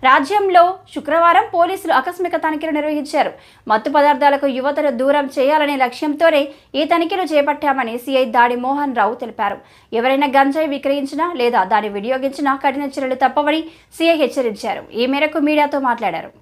రాజ్యంలో శుక్రవారం పోలీసులు ఆకస్మిక తనిఖీలు నిర్వహించారు. మత్తు పదార్థాలకు యువతను దూరం చేయాలనే లక్ష్యంతోనే ఈ తనిఖీలు చేపట్టామని సీఐ దాడి మోహన్ రావు తెలిపారు. ఎవరైనా గంజాయి విక్రయించినా లేదా దాన్ని వినియోగించినా కఠిన చర్యలు తప్పవని సీఐ హెచ్చరించారు. ఈ మేరకు మీడియాతో మాట్లాడారు.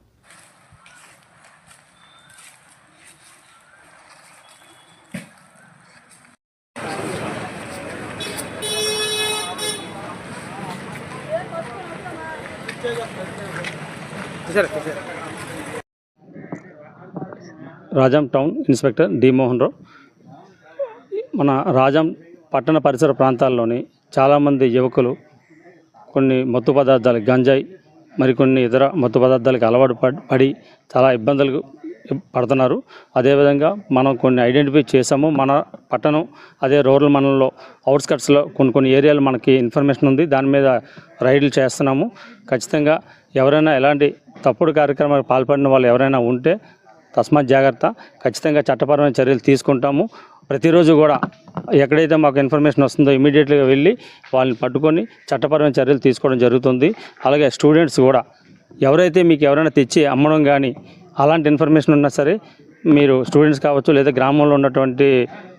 Rajam town inspector D Mohan Rao. మన రాజాం పట్టణ పరిసర ప్రాంతాల్లోని చాలామంది యువకులు కొన్ని మత్తు పదార్థాలు గంజాయి మరికొన్ని ఇతర మత్తు పదార్థాలకు అలవాటు పడి చాలా ఇబ్బందులు పడుతున్నారు. అదేవిధంగా మనం కొన్ని ఐడెంటిఫై చేసాము. మన పట్టణం అదే రూరల్ మండలంలో అవుట్స్కట్స్లో కొన్ని ఏరియాలు మనకి ఇన్ఫర్మేషన్ ఉంది. దాని మీద రైడ్లు చేస్తున్నాము. ఖచ్చితంగా ఎవరైనా ఎలాంటి తప్పుడు కార్యక్రమాలకు పాల్పడిన వాళ్ళు ఎవరైనా ఉంటే తస్మాత్ జాగ్రత్త. ఖచ్చితంగా చట్టపరమైన చర్యలు తీసుకుంటాము. ప్రతిరోజు కూడా ఎక్కడైతే మాకు ఇన్ఫర్మేషన్ వస్తుందో ఇమీడియట్గా వెళ్ళి వాళ్ళని పట్టుకొని చట్టపరమైన చర్యలు తీసుకోవడం జరుగుతుంది. అలాగే స్టూడెంట్స్ కూడా ఎవరైతే మీకు ఎవరైనా తెచ్చి అమ్మడం కానీ అలాంటి ఇన్ఫర్మేషన్ ఉన్నా సరే మీరు స్టూడెంట్స్ కావచ్చు లేదా గ్రామంలో ఉన్నటువంటి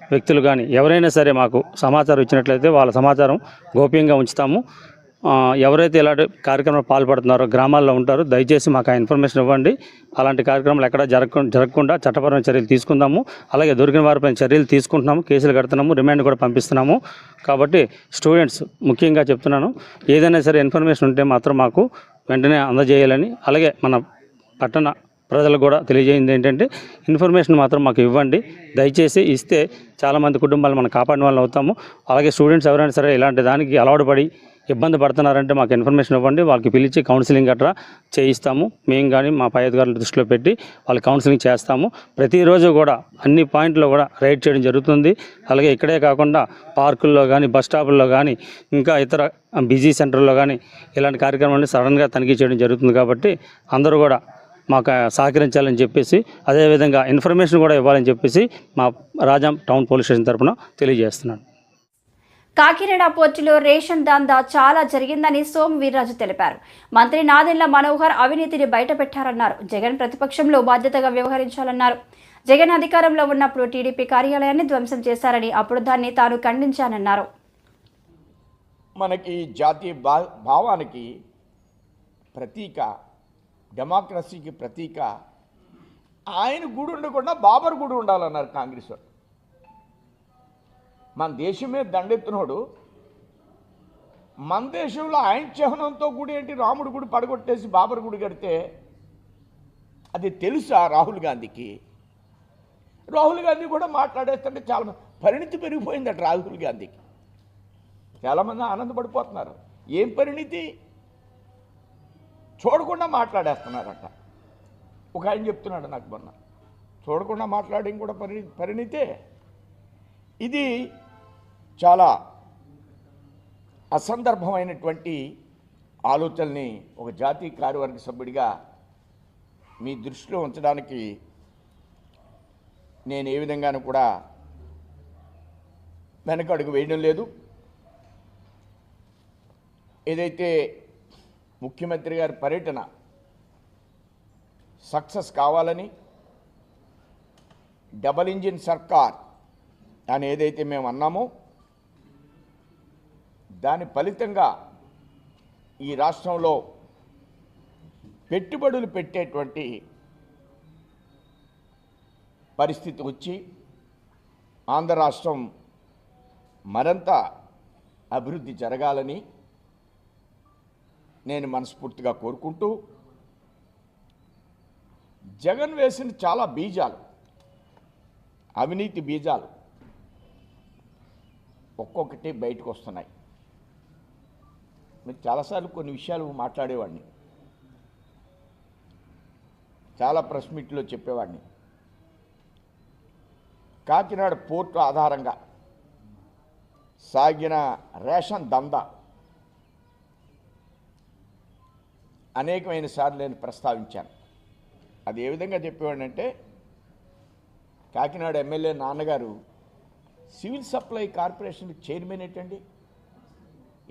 వ్యక్తులు కానీ ఎవరైనా సరే మాకు సమాచారం ఇచ్చినట్లయితే వాళ్ళ సమాచారం గోప్యంగా ఉంచుతాము. ఎవరైతే ఇలాంటి కార్యక్రమాలు పాల్పడుతున్నారో గ్రామాల్లో ఉంటారో దయచేసి మాకు ఆ ఇన్ఫర్మేషన్ ఇవ్వండి. అలాంటి కార్యక్రమాలు ఎక్కడ జరగకుండా చట్టపరమైన చర్యలు తీసుకుందాము. అలాగే దొరికిన వారిపైన చర్యలు తీసుకుంటున్నాము, కేసులు కడుతున్నాము, రిమాండ్ కూడా పంపిస్తున్నాము. కాబట్టి స్టూడెంట్స్ ముఖ్యంగా చెప్తున్నాను, ఏదైనా సరే ఇన్ఫర్మేషన్ ఉంటే మాత్రం మాకు వెంటనే అందజేయాలని, అలాగే మన పట్టణ ప్రజలకు కూడా తెలియజేయింది ఏంటంటే ఇన్ఫర్మేషన్ మాత్రం మాకు ఇవ్వండి. దయచేసి ఇస్తే చాలామంది కుటుంబాలు మనం కాపాడిన వాళ్ళు అవుతాము. అలాగే స్టూడెంట్స్ ఎవరైనా సరే ఇలాంటి దానికి అలవాటు పడి ఇబ్బంది పడుతున్నారంటే మాకు ఇన్ఫర్మేషన్ ఇవ్వండి. వాళ్ళకి పిలిచి కౌన్సిలింగ్ గట్రా చేయిస్తాము. మేము కానీ మా పై అధికారుల దృష్టిలో పెట్టి వాళ్ళకి కౌన్సిలింగ్ చేస్తాము. ప్రతిరోజు కూడా అన్ని పాయింట్లో కూడా రైడ్ చేయడం జరుగుతుంది. అలాగే ఇక్కడే కాకుండా పార్కుల్లో కానీ బస్ స్టాపుల్లో కానీ ఇంకా ఇతర బిజీ సెంటర్లో కానీ ఇలాంటి కార్యక్రమాన్ని సడన్గా తనిఖీ చేయడం జరుగుతుంది. కాబట్టి అందరూ కూడా మాకు సహకరించాలని చెప్పేసి అదేవిధంగా ఇన్ఫర్మేషన్ కూడా ఇవ్వాలని చెప్పేసి మా రాజాం టౌన్ పోలీస్ స్టేషన్ తరఫున తెలియజేస్తున్నాను. కాకినాడ పోర్టులో రేషన్ దందా చాలా జరిగిందని సోము వీర్రాజు తెలిపారు. మంత్రి నాదెండ్ల మనోహర్ అవినీతిని బయటపెట్టారన్నారు. జగన్ ప్రతిపక్షంలో బాధ్యతగా వ్యవహరించాలన్నారు. జగన్ అధికారంలో ఉన్నప్పుడు టీడీపీ కార్యాలయాన్ని ధ్వంసం చేశారని, అప్పుడు దాన్ని తాను ఖండించానన్నారు. మనకి జాతీయ భావానికి ప్రతీక, డెమోక్రసీకి ప్రతీక ఆయన గుడి ఉండకుండా బాబర్ గుడి ఉండాలన్నారు కాంగ్రెస్ వాడు. మన దేశమే దండెత్తినోడు మన దేశంలో ఆయన చిహ్నంతో గుడి ఏంటి, రాముడి గుడి పడగొట్టేసి బాబర్ గుడి కడితే అది తెలుసా రాహుల్ గాంధీకి? రాహుల్ గాంధీ కూడా మాట్లాడేస్తుంటే చాలా పరిణితి పెరిగిపోయిందట రాహుల్ గాంధీకి. చాలామంది ఆనందపడిపోతున్నారు. ఏం పరిణితి? చూడకుండా మాట్లాడేస్తున్నారట. ఒక ఆయన చెప్తున్నాడు నాకు మొన్న, చూడకుండా మాట్లాడడం కూడా పరిణితే. ఇది చాలా అసందర్భమైనటువంటి ఆలోచనల్ని ఒక జాతీయ కార్యవర్గ సభ్యుడిగా మీ దృష్టిలో ఉంచడానికి నేను ఏ విధంగానూ కూడా వెనకడుగు వేయడం లేదు. ఏదైతే ముఖ్యమంత్రి గారి పర్యటన సక్సెస్ కావాలని, డబల్ ఇంజిన్ సర్కార్ అని ఏదైతే మేము అన్నామో దాని ఫలితంగా ఈ రాష్ట్రంలో పెట్టుబడులు పెట్టేటువంటి పరిస్థితి వచ్చి ఆంధ్ర రాష్ట్రం మరింత అభివృద్ధి జరగాలని నేను మనస్ఫూర్తిగా కోరుకుంటూ, జగన్ వేసిన చాలా బీజాలు, అవినీతి బీజాలు ఒక్కొక్కటి బయటకు వస్తున్నాయి. మీరు చాలాసార్లు కొన్ని విషయాలు మాట్లాడేవాడిని, చాలా ప్రెస్ మీట్లో చెప్పేవాడిని. కాకినాడ పోర్టు ఆధారంగా సాగిన రేషన్ దందా అనేకమైన సార్లు నేను ప్రస్తావించాను. అది ఏ విధంగా చెప్పేవాడినంటే, కాకినాడ ఎమ్మెల్యే నాన్నగారు సివిల్ సప్లై కార్పొరేషన్ చైర్మన్ ఏంటండి,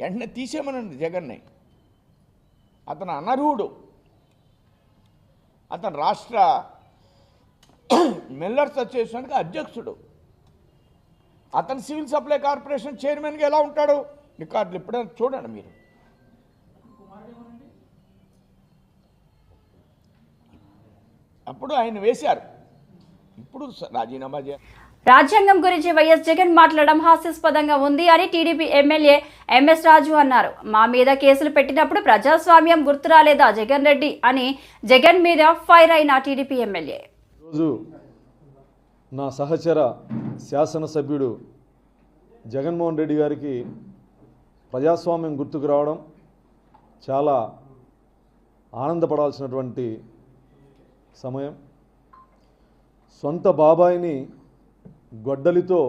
వెంటనే తీసేమనండి జగన్ని, అతను అనర్హుడు, అతను రాష్ట్ర మిల్లర్స్ అసోసియేషన్కి అధ్యక్షుడు. అతను సివిల్ సప్లై కార్పొరేషన్ చైర్మన్గా ఎలా ఉంటాడు? రికార్డులు ఎప్పుడైనా చూడండి మీరు. అప్పుడు ఆయన వేశారు, ఇప్పుడు రాజీనామా చేయాలి. రాజ్యాంగం గురించి వైఎస్ జగన్ మాట్లాడడం హాస్యాస్పదంగా ఉంది అని టీడీపీ ఎమ్మెల్యే ఎంఎస్ రాజు అన్నారు. మా మీద కేసులు పెట్టినప్పుడు ప్రజాస్వామ్యం గుర్తు రాలేదా జగన్ రెడ్డి అని జగన్ మీద ఫైర్ అయిన టీడీపీ ఎమ్మెల్యే. ఈరోజు నా సహచర శాసనసభ్యుడు జగన్మోహన్ రెడ్డి గారికి ప్రజాస్వామ్యం గుర్తుకు రావడం చాలా ఆనందపడాల్సినటువంటి సమయం. సొంత బాబాయిని గొడ్డలితో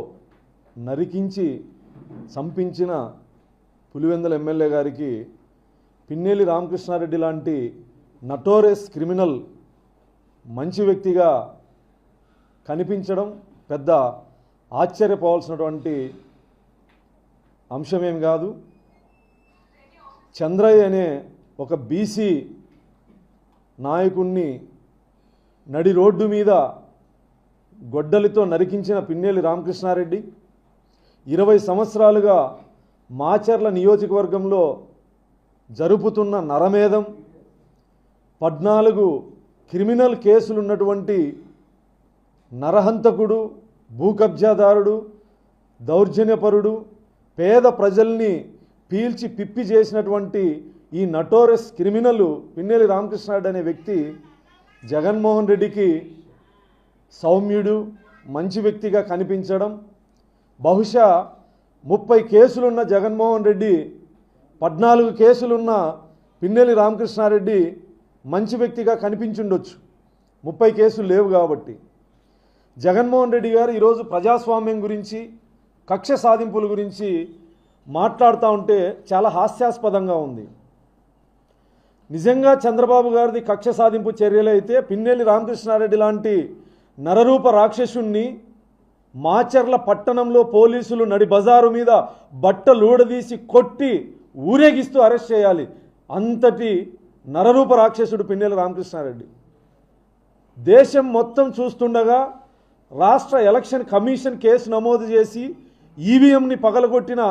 నరికించి చంపించిన పులివెందుల ఎమ్మెల్యే గారికి పిన్నెల్లి రామకృష్ణారెడ్డి లాంటి నటోరియస్ క్రిమినల్ మంచి వ్యక్తిగా కనిపించడం పెద్ద ఆశ్చర్యపోవాల్సినటువంటి అంశమేం కాదు. చంద్రయ్య అనే ఒక బీసీ నాయకుణ్ణి నడి రోడ్డు మీద గొడ్డలితో నరికించిన పిన్నెల్లి రామకృష్ణారెడ్డి 20 సంవత్సరాలుగా మాచర్ల నియోజకవర్గంలో జరుపుతున్న నరమేధం, 14 క్రిమినల్ కేసులున్నటువంటి నరహంతకుడు, భూకబ్జాదారుడు, దౌర్జన్యపరుడు, పేద ప్రజల్ని పీల్చి పిప్పి చేసినటువంటి ఈ నటోరియస్ క్రిమినల్ పిన్నెల్లి రామకృష్ణారెడ్డి అనే వ్యక్తి జగన్మోహన్ రెడ్డికి సౌమ్యుడు మంచి వ్యక్తిగా కనిపించడం, బహుశా 30 కేసులున్న జగన్మోహన్ రెడ్డి 14 కేసులున్న పిన్నెల్లి రామకృష్ణారెడ్డి మంచి వ్యక్తిగా కనిపించుండొచ్చు. 30 కేసులు లేవు కాబట్టి. జగన్మోహన్ రెడ్డి గారు ఈరోజు ప్రజాస్వామ్యం గురించి, కక్ష సాధింపుల గురించి మాట్లాడుతూ ఉంటే చాలా హాస్యాస్పదంగా ఉంది. నిజంగా చంద్రబాబు గారిది కక్ష సాధింపు చర్యలైతే పిన్నెల్లి రామకృష్ణారెడ్డి లాంటి నరరూప రాక్షసుణ్ణి మాచర్ల పట్టణంలో పోలీసులు నడి బజారు మీద బట్టలూడదీసి కొట్టి ఊరేగిస్తూ అరెస్ట్ చేయాలి. అంతటి నరరూప రాక్షసుడు పిన్నెల్లి రామకృష్ణారెడ్డి. దేశం మొత్తం చూస్తుండగా రాష్ట్ర ఎలక్షన్ కమిషన్ కేసు నమోదు చేసి ఈవీఎంని పగలగొట్టిన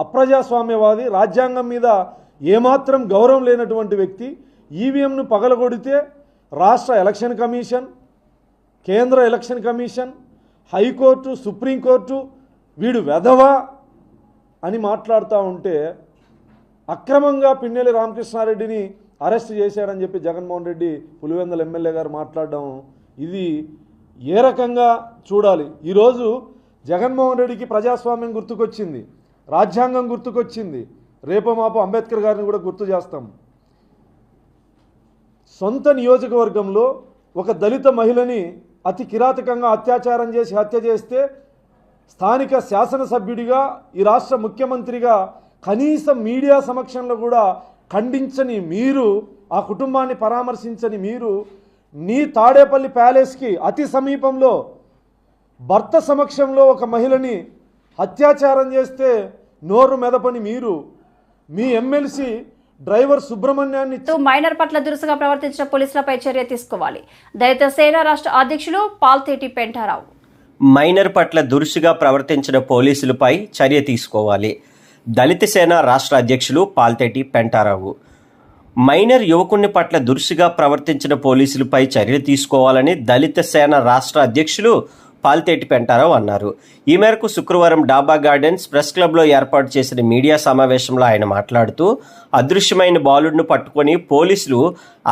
అప్రజాస్వామ్యవాది, రాజ్యాంగం మీద ఏమాత్రం గౌరవం లేనటువంటి వ్యక్తి ఈవీఎంను పగలగొడితే రాష్ట్ర ఎలక్షన్ కమిషన్, కేంద్ర ఎలక్షన్ కమిషన్, హైకోర్టు, సుప్రీంకోర్టు వీడు వెధవా అని మాట్లాడుతూ ఉంటే అక్రమంగా పిన్నెల్లి రామకృష్ణారెడ్డిని అరెస్ట్ చేశాడని చెప్పి జగన్మోహన్ రెడ్డి పులివెందుల ఎమ్మెల్యే గారు మాట్లాడడం, ఇది ఏ రకంగా చూడాలి? ఈరోజు జగన్మోహన్ రెడ్డికి ప్రజాస్వామ్యం గుర్తుకొచ్చింది, రాజ్యాంగం గుర్తుకొచ్చింది, రేపో మాపో అంబేద్కర్ గారిని కూడా గుర్తు చేస్తాం. సొంత నియోజకవర్గంలో ఒక దళిత మహిళని అతి కిరాతకంగా అత్యాచారం చేసి హత్య చేస్తే స్థానిక శాసనసభ్యుడిగా, ఈ రాష్ట్ర ముఖ్యమంత్రిగా కనీసం మీడియా సమక్షంలో కూడా ఖండించని మీరు, ఆ కుటుంబాన్ని పరామర్శించని మీరు, నీ తాడేపల్లి ప్యాలెస్కి అతి సమీపంలో భర్త సమక్షంలో ఒక మహిళని అత్యాచారం చేస్తే నోరు మెదపని మీరు, మీ ఎమ్మెల్సీ డ్రైవర్ సుబ్రహ్మణ్యాన్ని మైనర్ పట్ల దురుసుగా ప్రవర్తించిన పోలీసులపై చర్య తీసుకోవాలి. దళిత సేన రాష్ట్ర అధ్యక్షులు పాల్తేటి పెంటారావు. మైనర్ పట్ల దురుసుగా ప్రవర్తించిన పోలీసులపై చర్య తీసుకోవాలి. దళిత సేన రాష్ట్ర అధ్యక్షులు పాల్తేటి పెంటారావు. మైనర్ యువకుని పట్ల దురుసుగా ప్రవర్తించిన పోలీసులపై చర్యలు తీసుకోవాలని దళిత సేన రాష్ట్ర అధ్యక్షులు పాల్తేటి పెంటారావు అన్నారు. ఈ మేరకు శుక్రవారం డాబా గార్డెన్స్ ప్రెస్ క్లబ్లో ఏర్పాటు చేసిన మీడియా సమావేశంలో ఆయన మాట్లాడుతూ, అదృశ్యమైన బాలుడిని పట్టుకొని పోలీసులు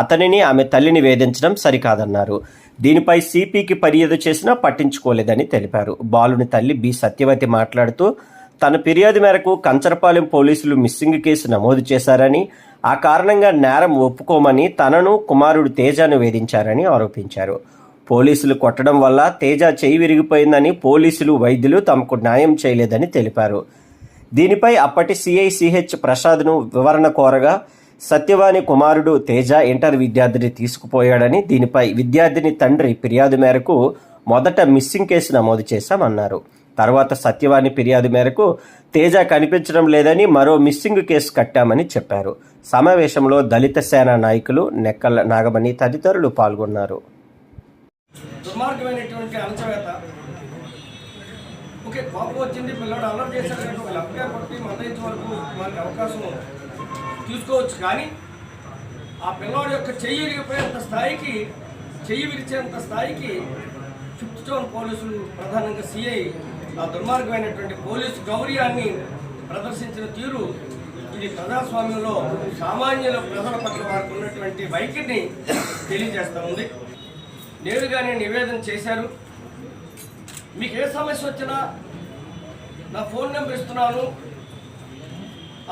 అతనిని, ఆమె తల్లిని వేధించడం సరికాదన్నారు. దీనిపై సిపికి ఫిర్యాదు చేసినా పట్టించుకోలేదని తెలిపారు. బాలుని తల్లి బి సత్యవతి మాట్లాడుతూ, తన ఫిర్యాదు మేరకు కంచరపాలెం పోలీసులు మిస్సింగ్ కేసు నమోదు చేశారని, ఆ కారణంగా నేరం ఒప్పుకోమని తనను, కుమారుడు తేజను వేధించారని ఆరోపించారు. పోలీసులు కొట్టడం వల్ల తేజ చేయి విరిగిపోయిందని, పోలీసులు, వైద్యులు తమకు న్యాయం చేయలేదని తెలిపారు. దీనిపై అప్పటి సిఐ సిహెచ్ ప్రసాద్ను వివరణ కోరగా, సత్యవాణి కుమారుడు తేజ ఇంటర్ విద్యార్థిని తీసుకుపోయాడని, దీనిపై విద్యార్థిని తండ్రి ఫిర్యాదు మేరకు మొదట మిస్సింగ్ కేసు నమోదు చేశామన్నారు. తర్వాత సత్యవాణి ఫిర్యాదు మేరకు తేజ కనిపించడం లేదని మరో మిస్సింగ్ కేసు కట్టామని చెప్పారు. సమావేశంలో దళిత సేన నాయకులు నెక్కల నాగమణి తదితరులు పాల్గొన్నారు. దుర్మార్గమైనటువంటి అణచివేత. ఓకే, కోపం వచ్చింది, పిల్లడు అల్లరి చేశాడు కనుక ఒక లెఫ్ట్గా కొట్టి మందయించే వరకు మనకి అవకాశం తీసుకోవచ్చు. కానీ ఆ పిల్లవాడి యొక్క చెయ్యి విరిగిపోయేంత స్థాయికి, చెయ్యి విరిచేంత స్థాయికి 5th జోన్ పోలీసులు, ప్రధానంగా సిఐ ఆ దుర్మార్గమైనటువంటి పోలీసు గౌర్యాన్ని ప్రదర్శించిన తీరు ఇది ప్రజాస్వామ్యంలో సామాన్యుల ప్రజల పట్ల వారికి ఉన్నటువంటి వైఖరిని తెలియజేస్తూ ఉంది. నేరుగానే నివేదన చేశారు. మీకు ఏ సమస్య వచ్చినా నా ఫోన్ నెంబర్ ఇస్తున్నాను,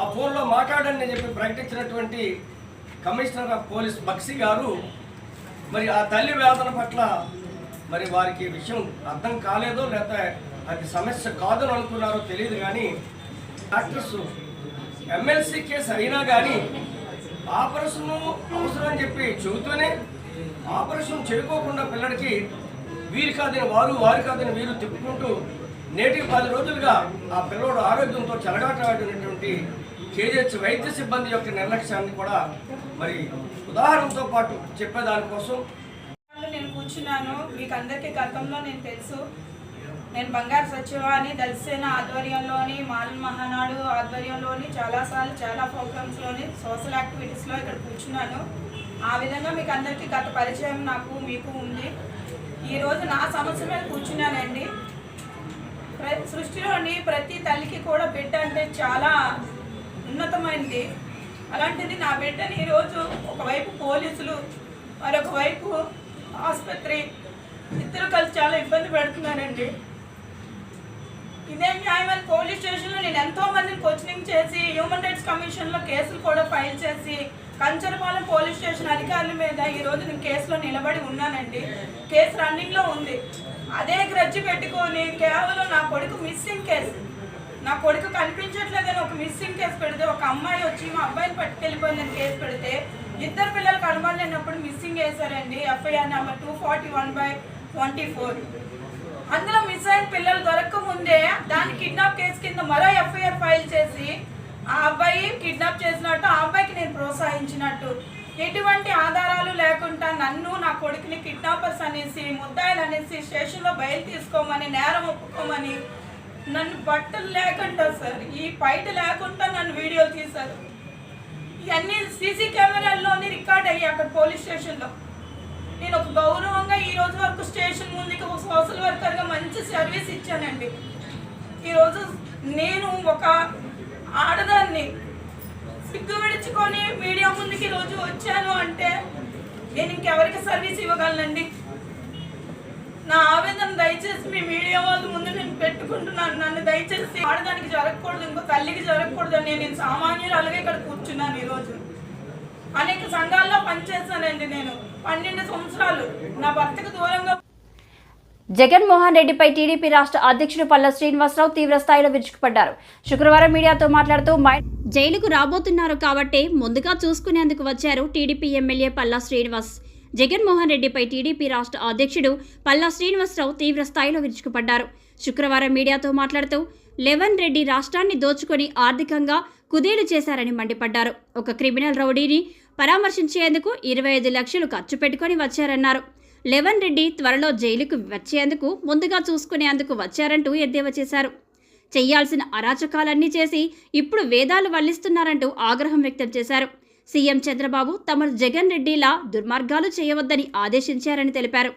ఆ ఫోన్లో మాట్లాడండి అని చెప్పి ప్రకటించినటువంటి కమిషనర్ ఆఫ్ పోలీస్ బక్సీ గారు మరి ఆ తల్లి వేదన పట్ల మరి వారికి విషయం అర్థం కాలేదో లేకపోతే అది సమస్య కాదని అనుకున్నారో తెలియదు. కానీ డాక్టర్స్ ఎమ్మెల్సీ కేసు అయినా కానీ ఆపరేషన్ అవసరం అని చెప్పి చెబుతూనే ఆపరేషన్ చేయకోకుండా పిల్లడికి వీరు కాదని వారు, వారు కాదని వీరు తిప్పుకుంటూ నేటికి 10 రోజులుగా ఆ పిల్లవాడు ఆరోగ్యంతో చెలగాటమైనటువంటి కేజీహెచ్ వైద్య సిబ్బంది యొక్క నిర్లక్ష్యాన్ని కూడా మరి ఉదాహరణతో పాటు చెప్పేదానికోసం నేను కూర్చున్నాను. మీకు అందరికీ గతంలో నేను తెలుసు, నేను బంగారు సచివాని దళితసేన ఆధ్వర్యంలోని మాలన్ మహానాడు ఆధ్వర్యంలోని చాలాసార్లు చాలా ప్రోగ్రామ్స్లోని సోషల్ యాక్టివిటీస్లో ఇక్కడ కూర్చున్నాను. ఆ విధంగా మీకు అందరికీ గత పరిచయం నాకు మీకు ఉంది. ఈరోజు నా సమస్య మీద కూర్చున్నానండి. సృష్టిలోని ప్రతి తల్లికి కూడా బిడ్డ అంటే చాలా ఉన్నతమైనది. అలాంటిది నా బిడ్డని ఈరోజు ఒకవైపు పోలీసులు, మరొక వైపు ఆసుపత్రి, ఇద్దరు కలిసి చాలా ఇబ్బంది పెడుతున్నారండి. ఇదే న్యాయమైన పోలీస్ స్టేషన్లో నేను ఎంతో మందిని కోచింగ్ చేసి హ్యూమన్ రైట్స్ కమిషన్లో కేసులు కూడా ఫైల్ చేసి కంచరపాలెం పోలీస్ స్టేషన్ అధికారుల మీద ఈరోజు నేను కేసులో నిలబడి ఉన్నానండి. కేసు రన్నింగ్లో ఉంది. అదే గ్రజ్జి పెట్టుకొని కేవలం నా కొడుకు మిస్సింగ్ కేసు, నా కొడుకు కనిపించట్లేదని ఒక మిస్సింగ్ కేసు పెడితే, ఒక అమ్మాయి వచ్చి మా అబ్బాయిని పట్టుకెళ్ళిపోయిందని కేసు పెడితే, 2 పిల్లలు కనబడలేనప్పుడు మిస్సింగ్ వేశారండి. FIR number 241/24. అందులో మిస్ అయిన పిల్లలు దొరకముందే దాని కిడ్నాప్ కేసు కింద మరో ఎఫ్ఐఆర్ ఫైల్ చేసి ఆ అబ్బాయి కిడ్నాప్ చేసినట్టు, ఆ అబ్బాయికి నేను ప్రోత్సహించినట్టు, ఎటువంటి ఆధారాలు లేకుండా నన్ను, నా కొడుకుని కిడ్నాపర్స్ అనేసి, ముద్దాయిలు అనేసి స్టేషన్లో బయలు తీసుకోమని, నేరం ఒప్పుకోమని, నన్ను బట్టలు లేకుండా సార్, ఈ బయట లేకుండా నన్ను వీడియోలు తీశారు. ఇవన్నీ సీసీ కెమెరాల్లోని రికార్డ్ అయ్యాయి అక్కడ పోలీస్ స్టేషన్లో. నేను ఒక గౌరవంగా ఈ రోజు వరకు స్టేషన్ ముందుకి ఒక సోషల్ వర్కర్గా మంచి సర్వీస్ ఇచ్చానండి. ఈరోజు నేను ఒక ఆడదాన్ని సిగ్గు విడుచుకొని మీడియా ముందుకి రోజు వచ్చాను అంటే నేను ఇంకెవరికి సర్వీస్ ఇవ్వగలనండి? నా ఆవేదన దయచేసి మీ మీడియా వాళ్ళ ముందు నేను పెట్టుకుంటున్నాను. నన్ను దయచేసి ఆడదానికి జరగకూడదు, ఇంకో తల్లికి జరగకూడదు అని నేను సామాన్యులు అలాగే ఇక్కడ కూర్చున్నాను. ఈరోజు అనేక సంఘాల్లో పనిచేస్తానండి. నేను 12 సంవత్సరాలు నా భర్తకు దూరంగా. జగన్మోహన్ రెడ్డిపై టీడీపీ రాష్ట్ర అధ్యక్షుడు పల్లా శ్రీనివాసరావు తీవ్ర స్థాయిలో విరుచుకుపడ్డారు. శుక్రవారం మీడియాతో మాట్లాడుతూ జైలుకు రాబోతున్నారు కాబట్టే ముందుగా చూసుకునేందుకు వచ్చారు టీడీపీ ఎమ్మెల్యే పల్లా శ్రీనివాస్. జగన్మోహన్ రెడ్డిపై టీడీపీ రాష్ట్ర అధ్యక్షుడు పల్లా శ్రీనివాసరావు తీవ్ర స్థాయిలో విరుచుకుపడ్డారు. శుక్రవారం మీడియాతో మాట్లాడుతూ లెవన్ రెడ్డి రాష్ట్రాన్ని దోచుకొని ఆర్థికంగా కుదేలు చేశారని మండిపడ్డారు. ఒక క్రిమినల్ రౌడీని పరామర్శించేందుకు 25 లక్షలు ఖర్చు పెట్టుకొని వచ్చారన్నారు. లెవన్ రెడ్డి త్వరలో జైలుకు వచ్చేందుకు ముందుగా చూసుకునేందుకు వచ్చారంటూ ఎద్దేవా చేశారు. చేయాల్సిన అరాచకాలన్నీ చేసి ఇప్పుడు వేదాలు వల్లిస్తున్నారంటూ ఆగ్రహం వ్యక్తం చేశారు. సీఎం చంద్రబాబు తమను జగన్ రెడ్డిలా దుర్మార్గాలు చేయవద్దని ఆదేశించారని తెలిపారు.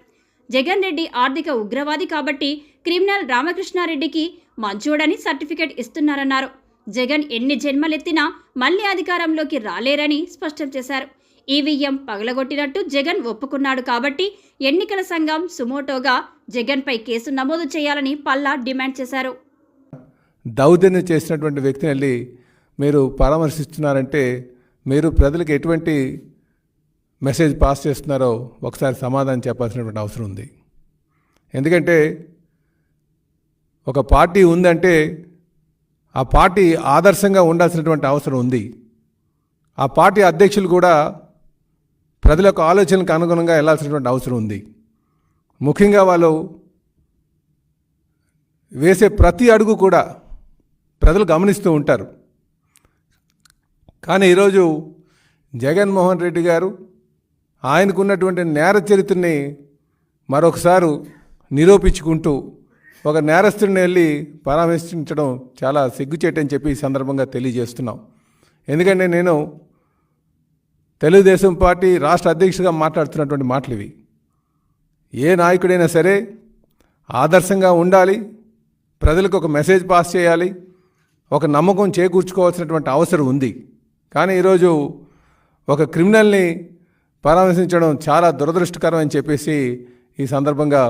జగన్ రెడ్డి ఆర్థిక ఉగ్రవాది కాబట్టి క్రిమినల్ రామకృష్ణారెడ్డికి మంచోడని సర్టిఫికెట్ ఇస్తున్నారన్నారు. జగన్ ఎన్ని జన్మలెత్తినా మళ్లీ అధికారంలోకి రాలేరని స్పష్టం చేశారు. ఈవీఎం పగలగొట్టినట్టు జగన్ ఒప్పుకున్నాడు కాబట్టి ఎన్నికల సంఘం సుమోటోగా జగన్పై కేసు నమోదు చేయాలని పల్లా డిమాండ్ చేశారు. దౌర్జన్యం చేసినటువంటి వ్యక్తిని వెళ్ళి మీరు పరామర్శిస్తున్నారంటే మీరు ప్రజలకు ఎటువంటి మెసేజ్ పాస్ చేస్తున్నారో ఒకసారి సమాధానం చెప్పాల్సినటువంటి అవసరం ఉంది. ఎందుకంటే ఒక పార్టీ ఉందంటే ఆ పార్టీ ఆదర్శంగా ఉండాల్సినటువంటి అవసరం ఉంది. ఆ పార్టీ అధ్యక్షులు కూడా ప్రజల యొక్క ఆలోచనలకు అనుగుణంగా వెళ్ళాల్సినటువంటి అవసరం ఉంది. ముఖ్యంగా వాళ్ళు వేసే ప్రతి అడుగు కూడా ప్రజలు గమనిస్తూ ఉంటారు. కానీ ఈరోజు జగన్మోహన్ రెడ్డి గారు ఆయనకున్నటువంటి నేర చరిత్రని మరొకసారి నిరూపించుకుంటూ ఒక నేరస్తుడిని వెళ్ళి పరామర్శించడం చాలా సిగ్గుచేటని చెప్పి ఈ సందర్భంగా తెలియజేస్తున్నాం. ఎందుకంటే నేను తెలుగుదేశం పార్టీ రాష్ట్ర అధ్యక్షుడిగా మాట్లాడుతున్నటువంటి మాటలు ఇవి. ఏ నాయకుడైనా సరే ఆదర్శంగా ఉండాలి, ప్రజలకు ఒక మెసేజ్ పాస్ చేయాలి, ఒక నమ్మకం చేకూర్చుకోవాల్సినటువంటి అవసరం ఉంది. కానీ ఈరోజు ఒక క్రిమినల్ని పరామర్శించడం చాలా దురదృష్టకరం అని చెప్పేసి ఈ సందర్భంగా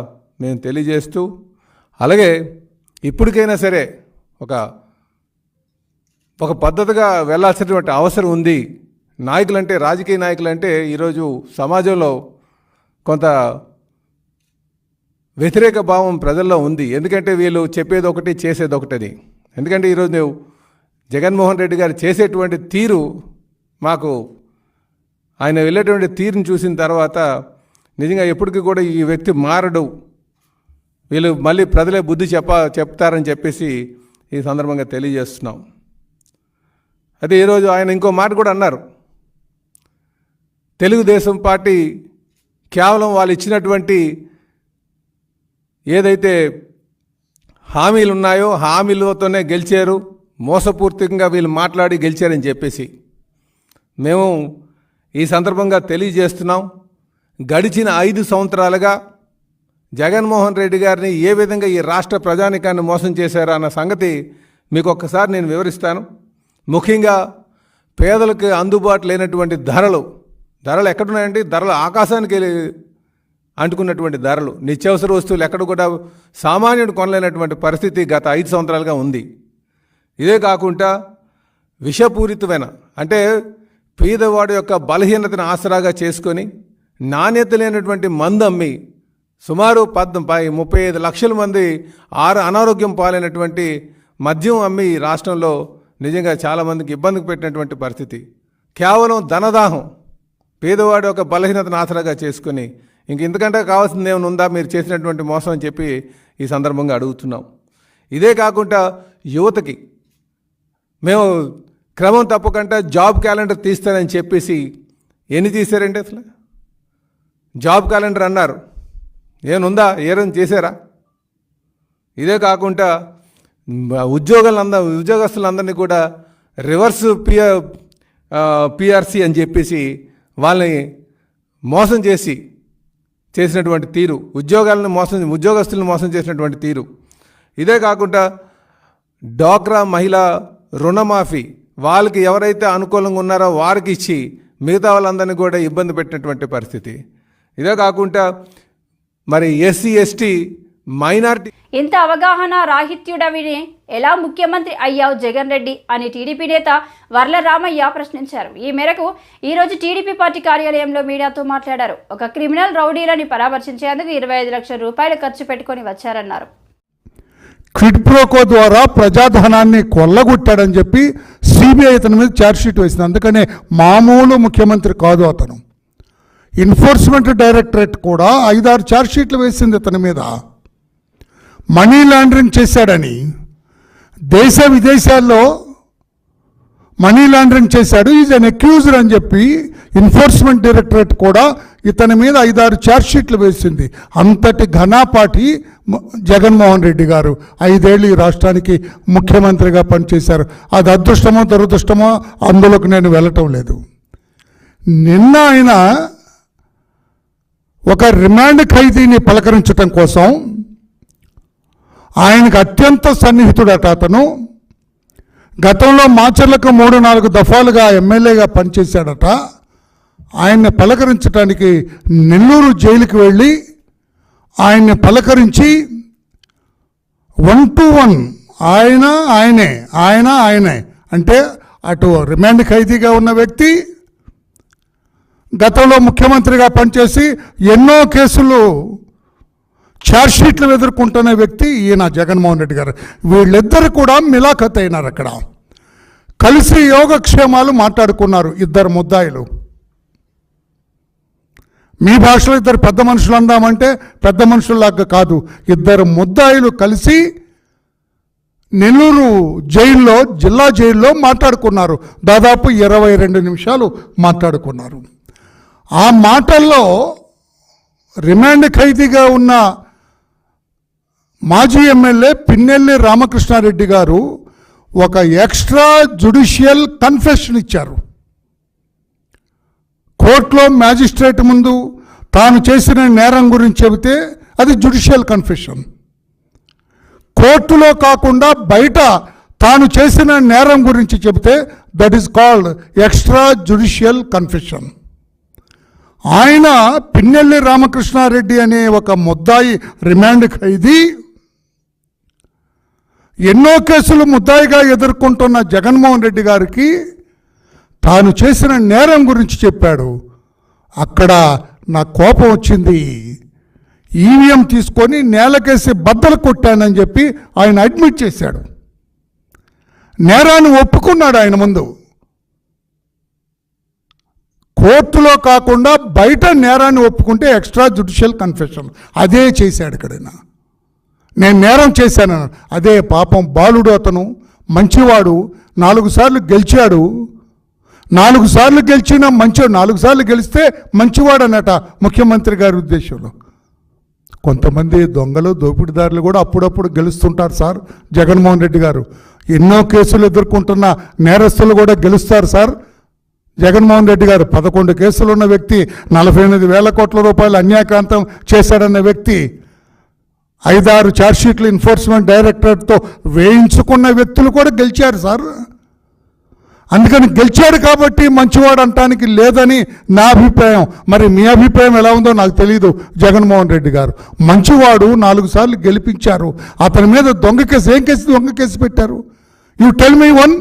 నేను తెలియజేస్తూ, అలాగే ఇప్పటికైనా సరే ఒక పద్ధతిగా వెళ్ళాల్సినటువంటి అవసరం ఉంది. నాయకులంటే, రాజకీయ నాయకులంటే ఈరోజు సమాజంలో కొంత వ్యతిరేక భావం ప్రజల్లో ఉంది. ఎందుకంటే వీళ్ళు చెప్పేది ఒకటి, చేసేది ఒకటని. ఎందుకంటే ఈరోజు జగన్మోహన్ రెడ్డి గారు చేసేటువంటి తీరు, మాకు ఆయన వెళ్ళేటువంటి తీరుని చూసిన తర్వాత నిజంగా ఎప్పటికీ కూడా ఈ వ్యక్తి మారడు, వీళ్ళు మళ్ళీ ప్రజలే బుద్ధి చెప్తారని చెప్పేసి ఈ సందర్భంగా తెలియజేస్తున్నాం. అయితే ఈరోజు ఆయన ఇంకో మాట కూడా అన్నారు, తెలుగుదేశం పార్టీ కేవలం వాళ్ళు ఇచ్చినటువంటి ఏదైతే హామీలు ఉన్నాయో హామీలతోనే గెలిచారు, మోసపూర్తికంగా వీళ్ళు మాట్లాడి గెలిచారని చెప్పేసి మేము ఈ సందర్భంగా తెలియజేస్తున్నాం. గడిచిన 5 సంవత్సరాలుగా జగన్మోహన్ రెడ్డి గారిని ఏ విధంగా ఈ రాష్ట్ర ప్రజానికాన్ని మోసం చేశారో అన్న సంగతి మీకు ఒక్కసారి నేను వివరిస్తాను. ముఖ్యంగా పేదలకు అందుబాటు లేనటువంటి ధరలు ఎక్కడున్నాయండి? ధరలు ఆకాశానికి అంటుకున్నటువంటి ధరలు, నిత్యావసర వస్తువులు ఎక్కడ కూడా సామాన్యుడు కొనలేనటువంటి పరిస్థితి గత 5 సంవత్సరాలుగా ఉంది. ఇదే కాకుండా విషపూరితమైన, అంటే పేదవాడి యొక్క బలహీనతను ఆసరాగా చేసుకొని నాణ్యత లేనటువంటి మందు అమ్మి సుమారు 35 లక్షల మంది అనారోగ్యం పాలైనటువంటి మద్యం అమ్మి రాష్ట్రంలో నిజంగా చాలామందికి ఇబ్బందికి పెట్టినటువంటి పరిస్థితి. కేవలం ధనదాహం, పేదవాడి యొక్క బలహీనతను ఆసరాగా చేసుకొని ఇంతకంటే కావాల్సింది ఏమైనా ఉందా మీరు చేసినటువంటి మోసం అని చెప్పి ఈ సందర్భంగా అడుగుతున్నాం. ఇదే కాకుండా యువతకి మేము క్రమం తప్పకుండా జాబ్ క్యాలెండర్ తీస్తానని చెప్పేసి ఎన్ని తీశారండి? అసలు జాబ్ క్యాలెండర్ అన్నారు, ఏముందా? ఏమైనా చేశారా? ఇదే కాకుండా ఉద్యోగస్తులందరినీ కూడా రివర్స్ పిఆర్సీ అని చెప్పేసి వాళ్ళని మోసం చేసినటువంటి తీరు, ఉద్యోగస్తులను మోసం చేసినటువంటి తీరు. ఇదే కాకుండా డ్వాక్రా మహిళా రుణమాఫీ వాళ్ళకి ఎవరైతే అనుకూలంగా ఉన్నారో వారికి ఇచ్చి మిగతా వాళ్ళందరినీ కూడా ఇబ్బంది పెట్టినటువంటి పరిస్థితి. ఇదే కాకుండా మరి ఎస్సీ ఎస్టీ మైనారిటీ. ఇంత అవగాహన రాహిత్యుడవిని ఎలా ముఖ్యమంత్రి అయ్యావు జగన్ రెడ్డి అని టీడీపీ నేత వర్ల రామయ్య ప్రశ్నించారు. ఈ మేరకు ఈరోజు టీడీపీ పార్టీ కార్యాలయంలో మీడియాతో మాట్లాడారు. ఒక క్రిమినల్ రౌడీలని పరామర్శించేందుకు 25 లక్షల రూపాయలు ఖర్చు పెట్టుకొని వచ్చారన్నారు. క్విడ్ ప్రోకో ద్వారా ప్రజాధనాన్ని కొల్లగొట్టాడని చెప్పి సిబిఐ అతని మీద ఛార్జ్షీట్ వేసింది. అందుకనే మామూలు ముఖ్యమంత్రి కాదు అతను. ఎన్ఫోర్స్మెంట్ డైరెక్టరేట్ కూడా 5-6 ఛార్జ్షీట్లు వేసింది అతని మీద. మనీ లాండరింగ్ చేశాడని, దేశ విదేశాల్లో మనీ లాండరింగ్ చేశాడు, ఈజ్ అన్ అక్యూజ్డ్ అని చెప్పి ఎన్ఫోర్స్మెంట్ డైరెక్టరేట్ కూడా ఇతని మీద 5-6 ఛార్జ్షీట్లు వేసింది. అంతటి ఘనాపాటి జగన్మోహన్ రెడ్డి గారు 5 ఏళ్ళు ఈ రాష్ట్రానికి ముఖ్యమంత్రిగా పనిచేశారు. అది అదృష్టమో దురదృష్టమో అందులోకి నేను వెళ్ళటం లేదు. నిన్న ఆయన ఒక రిమాండ్ ఖైదీని పలకరించటం కోసం, ఆయనకు అత్యంత సన్నిహితుడట అతను, గతంలో మాచర్లకు 3-4 దఫాలుగా ఎమ్మెల్యేగా పనిచేశాడట, ఆయన్ని పలకరించడానికి నెల్లూరు జైలుకి వెళ్ళి ఆయన్ని పలకరించి 1-to-1 ఆయనే అంటే అటు రిమాండ్ ఖైదీగా ఉన్న వ్యక్తి, గతంలో ముఖ్యమంత్రిగా పనిచేసి ఎన్నో కేసులు ఛార్జ్షీట్లు ఎదుర్కొంటున్న వ్యక్తి ఈయన జగన్మోహన్ రెడ్డి గారు. వీళ్ళిద్దరు కూడా మిలాఖత్ అయినారు. అక్కడ కలిసి యోగక్షేమాలు మాట్లాడుకున్నారు ఇద్దరు ముద్దాయిలు. మీ భాషలో ఇద్దరు పెద్ద మనుషులు అందామంటే పెద్ద మనుషుల్లాగా కాదు, ఇద్దరు ముద్దాయిలు కలిసి నెల్లూరు జైల్లో, జిల్లా జైల్లో మాట్లాడుకున్నారు. దాదాపు 22 నిమిషాలు మాట్లాడుకున్నారు. ఆ మాటల్లో రిమాండ్ ఖైదీగా ఉన్న మాజీ ఎమ్మెల్యే పిన్నెల్లి రామకృష్ణారెడ్డి గారు ఒక ఎక్స్ట్రా జ్యుడిషియల్ కన్ఫెషన్ ఇచ్చారు. కోర్టులో మ్యాజిస్ట్రేట్ ముందు తాను చేసిన నేరం గురించి చెబితే అది జ్యుడిషియల్ కన్ఫెషన్. కోర్టులో కాకుండా బయట తాను చేసిన నేరం గురించి చెబితే that is called extra judicial confession. ఆయన పిన్నెల్లి రామకృష్ణారెడ్డి అనే ఒక ముద్దాయి, రిమాండ్ ఖైదీ, ఎన్నో కేసులు ముద్దాయిగా ఎదుర్కొంటున్న జగన్మోహన్ రెడ్డి గారికి తాను చేసిన నేరం గురించి చెప్పాడు. అక్కడ నా కోపం వచ్చింది. ఈవీఎం తీసుకొని నేలకేసి బద్దలు కొట్టానని చెప్పి ఆయన అడ్మిట్ చేశాడు. నేరాన్ని ఒప్పుకున్నాడు ఆయన ముందు. కోర్టులో కాకుండా బయట నేరాన్ని ఒప్పుకుంటే ఎక్స్ట్రా జ్యుడిషియల్ కన్ఫెషన్. అదే చేశాడు ఇక్కడ. నేను నేరం చేశాను. అదే పాపం బాలుడు, అతను మంచివాడు, 4 సార్లు గెలిచాడు. 4 సార్లు గెలిచిన మంచివాడు, 4 సార్లు గెలిస్తే మంచివాడు అన్నట ముఖ్యమంత్రి గారి ఉద్దేశంలో. కొంతమంది దొంగలు, దోపిడీదారులు కూడా అప్పుడప్పుడు గెలుస్తుంటారు సార్. జగన్మోహన్ రెడ్డి గారు ఎన్నో కేసులు ఎదుర్కొంటున్న నేరస్తులు కూడా గెలుస్తారు సార్. జగన్మోహన్ రెడ్డి గారు 11 కేసులు ఉన్న వ్యక్తి, 48,000 కోట్ల రూపాయలు అన్యాయకాంతం చేశాడన్న వ్యక్తి, 5-6 ఛార్జ్షీట్లు ఎన్ఫోర్స్మెంట్ డైరెక్టరేట్తో వేయించుకున్న వ్యక్తులు కూడా గెలిచారు సార్. అందుకని గెలిచాడు కాబట్టి మంచివాడు అంటానికి లేదని నా అభిప్రాయం. మరి మీ అభిప్రాయం ఎలా ఉందో నాకు తెలియదు. జగన్మోహన్ రెడ్డి గారు మంచివాడు, 4 సార్లు గెలిపించారు. అతని మీద దొంగ కేసు, ఏం కేసు దొంగ కేసు పెట్టారు? You tell me one.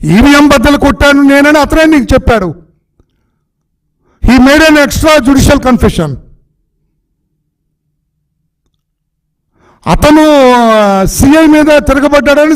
EVM బద్దలు కొట్టాను నేనని అతనే నీకు చెప్పాడు. He made an extra judicial confession. అతను సిఐ మీద తిరగబడ్డాడని